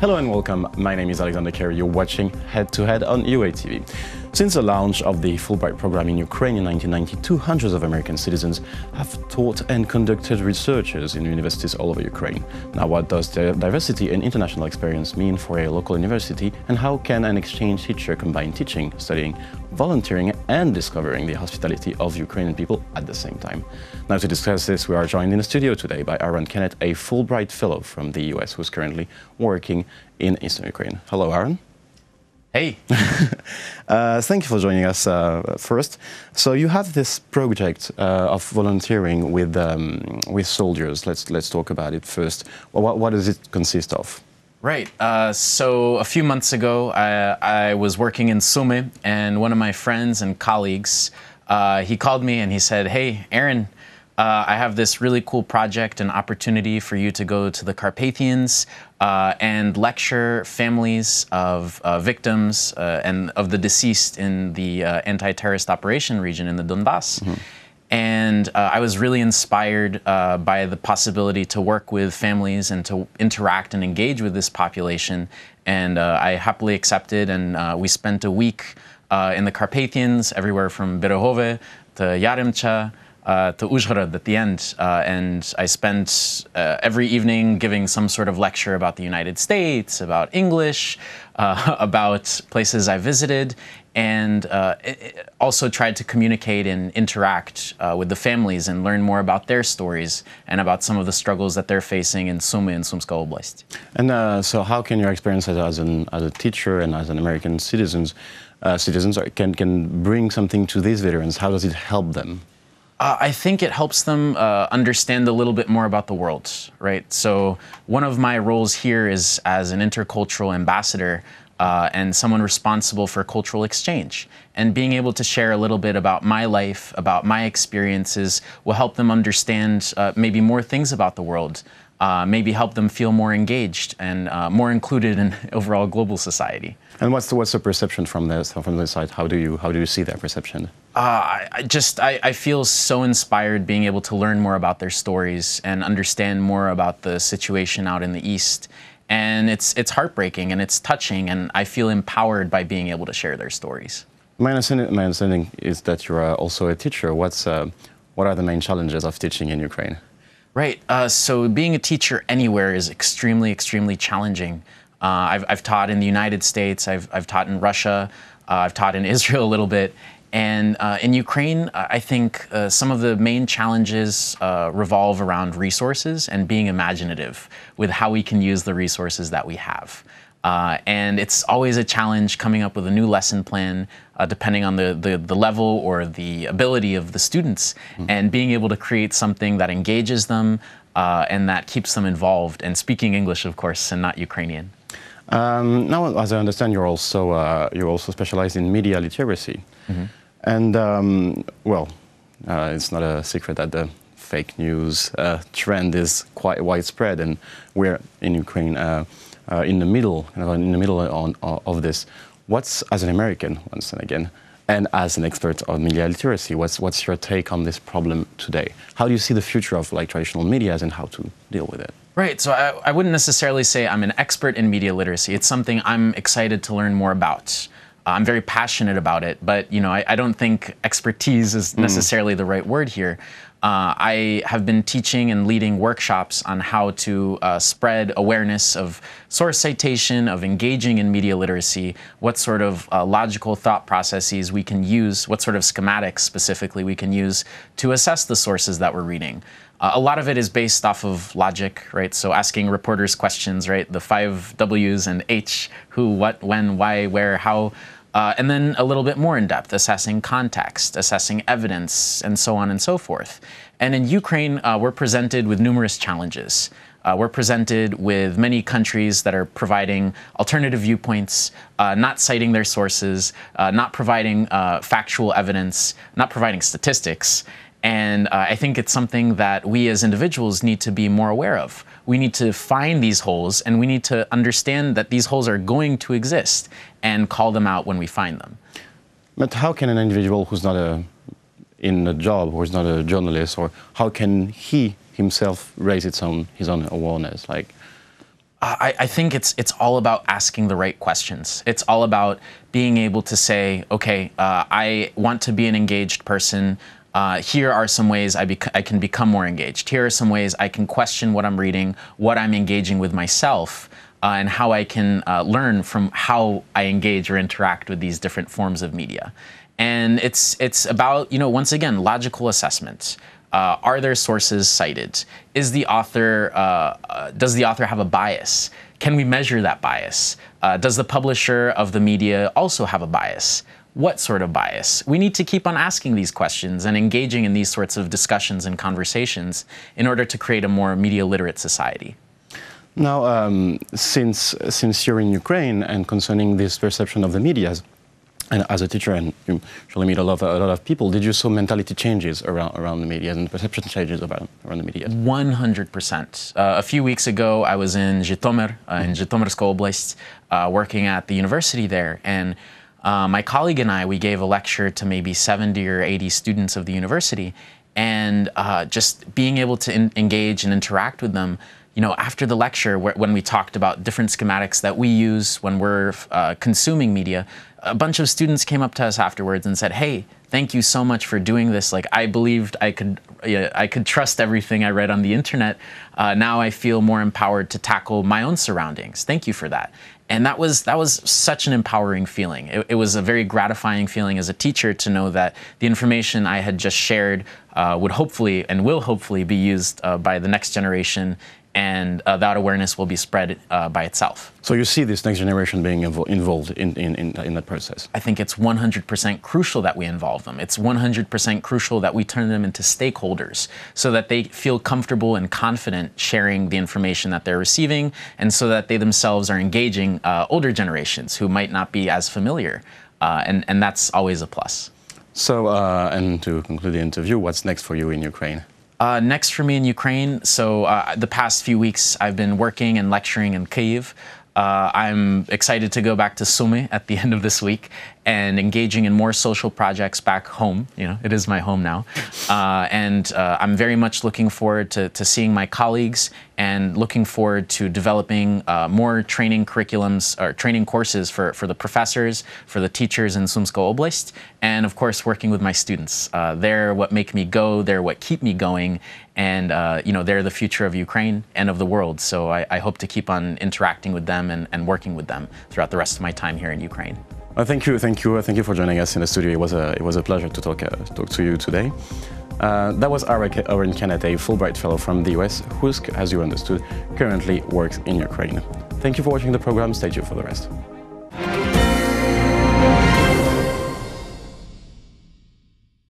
Hello and welcome. My name is Alexander Kerry. You're watching Head to Head on uatv. Since the launch of the Fulbright Program in Ukraine in 1992, hundreds of American citizens have taught and conducted researches in universities all over Ukraine. Now, what does the diversity and international experience mean for a local university, and how can an exchange teacher combine teaching, studying, volunteering, and discovering the hospitality of Ukrainian people at the same time? Now, to discuss this, we are joined in the studio today by Kennet, a Fulbright Fellow from the US who's currently working in Eastern Ukraine. Hello, Aaron. Hey. Thank you for joining us first. So you have this project of volunteering with soldiers. Let's talk about it first. Well, what does it consist of? Right. So a few months ago, I was working in Sumy, and one of my friends and colleagues, he called me and he said, "Hey, Aaron, I have this really cool project and opportunity for you to go to the Carpathians and lecture families of victims and of the deceased in the anti-terrorist operation region in the Donbass." Mm-hmm. And I was really inspired by the possibility to work with families and to interact and engage with this population. And I happily accepted, and we spent a week in the Carpathians, everywhere from Berehove to Yaremcha, to Uzhhorod at the end, and I spent every evening giving some sort of lecture about the United States, about English, about places I visited, and also tried to communicate and interact with the families and learn more about their stories and about some of the struggles that they're facing in Sumy and Sumska Oblast. And so how can your experience as a teacher and as an American citizens can bring something to these veterans? How does it help them? I think it helps them understand a little bit more about the world, right? So one of my roles here is as an intercultural ambassador and someone responsible for cultural exchange. And being able to share a little bit about my life, about my experiences, will help them understand maybe more things about the world, maybe help them feel more engaged and more included in overall global society. And what's the perception from this side? How do you see that perception? I feel so inspired being able to learn more about their stories and understand more about the situation out in the East. And it's heartbreaking and it's touching, and I feel empowered by being able to share their stories. My understanding is that you're also a teacher. What are the main challenges of teaching in Ukraine? Right. So being a teacher anywhere is extremely, extremely challenging. I've taught in the United States. I've taught in Russia. I've taught in Israel a little bit. And in Ukraine, I think some of the main challenges revolve around resources and being imaginative with how we can use the resources that we have. And it's always a challenge coming up with a new lesson plan, depending on the level or the ability of the students, and being able to create something that engages them and that keeps them involved, and speaking English, of course, and not Ukrainian. Now, as I understand, you're also specialized in media literacy. Mm-hmm. And, it's not a secret that the fake news trend is quite widespread, and we're in Ukraine in the middle of this. What's, as an American, once and again, and as an expert on media literacy, what's your take on this problem today? How do you see the future of traditional medias and how to deal with it? Right, so I wouldn't necessarily say I'm an expert in media literacy. It's something I'm excited to learn more about. I'm very passionate about it, but I don't think expertise is necessarily the right word here. I have been teaching and leading workshops on how to spread awareness of source citation, of engaging in media literacy, what sort of logical thought processes we can use, what sort of schematics specifically we can use to assess the sources that we're reading. A lot of it is based off of logic, right? So asking reporters questions, right? The 5 W's and H, who, what, when, why, where, how. And then a little bit more in depth, assessing context, assessing evidence, and so on and so forth. And in Ukraine, we're presented with numerous challenges. We're presented with many countries that are providing alternative viewpoints, not citing their sources, not providing factual evidence, not providing statistics. And I think it's something that we as individuals need to be more aware of. We need to find these holes, and we need to understand that these holes are going to exist and call them out when we find them. But how can an individual who's not in a job, who's not a journalist, or how can he himself raise his own awareness? I think it's all about asking the right questions. It's all about being able to say, okay, I want to be an engaged person. Here are some ways I can become more engaged. Here are some ways I can question what I'm reading, what I'm engaging with myself, and how I can learn from how I engage or interact with these different forms of media. And it's about, once again, logical assessment. Are there sources cited? Is the author, does the author have a bias? Can we measure that bias? Does the publisher of the media also have a bias? What sort of bias? We need to keep on asking these questions and engaging in these sorts of discussions and conversations in order to create a more media literate society. Now, since you're in Ukraine and concerning this perception of the media, and as a teacher, and you surely meet a lot of people, did you see mentality changes around the media and perception changes around the media? 100%. A few weeks ago, I was in Zhytomyr, in Zhytomyrska Oblast, working at the university there, and my colleague and I, we gave a lecture to maybe 70 or 80 students of the university, and just being able to engage and interact with them. After the lecture, when we talked about different schematics that we use when we're consuming media, a bunch of students came up to us afterwards and said, "Hey, thank you so much for doing this. Like, I believed I could trust everything I read on the internet. Now I feel more empowered to tackle my own surroundings. Thank you for that." And that was such an empowering feeling. It was a very gratifying feeling as a teacher to know that the information I had just shared would hopefully and will hopefully be used by the next generation, and that awareness will be spread by itself. So you see this next generation being involved in that process? I think it's 100% crucial that we involve them. It's 100% crucial that we turn them into stakeholders so that they feel comfortable and confident sharing the information that they're receiving, and so that they themselves are engaging older generations who might not be as familiar. And that's always a plus. So, and to conclude the interview, what's next for you in Ukraine? Next for me in Ukraine, so the past few weeks I've been working and lecturing in Kyiv. I'm excited to go back to Sumy at the end of this week and engaging in more social projects back home. It is my home now. And I'm very much looking forward to seeing my colleagues and looking forward to developing more training curriculums or training courses for the professors, for the teachers in Sumska Oblast, and of course working with my students. They're what make me go, they're what keep me going, and they're the future of Ukraine and of the world. So I hope to keep on interacting with them and working with them throughout the rest of my time here in Ukraine. Thank you for joining us in the studio. It was a pleasure to talk to you today. That was Kennet, a Fulbright Fellow from the US, who, as you understood, currently works in Ukraine. Thank you for watching the program. Stay tuned for the rest.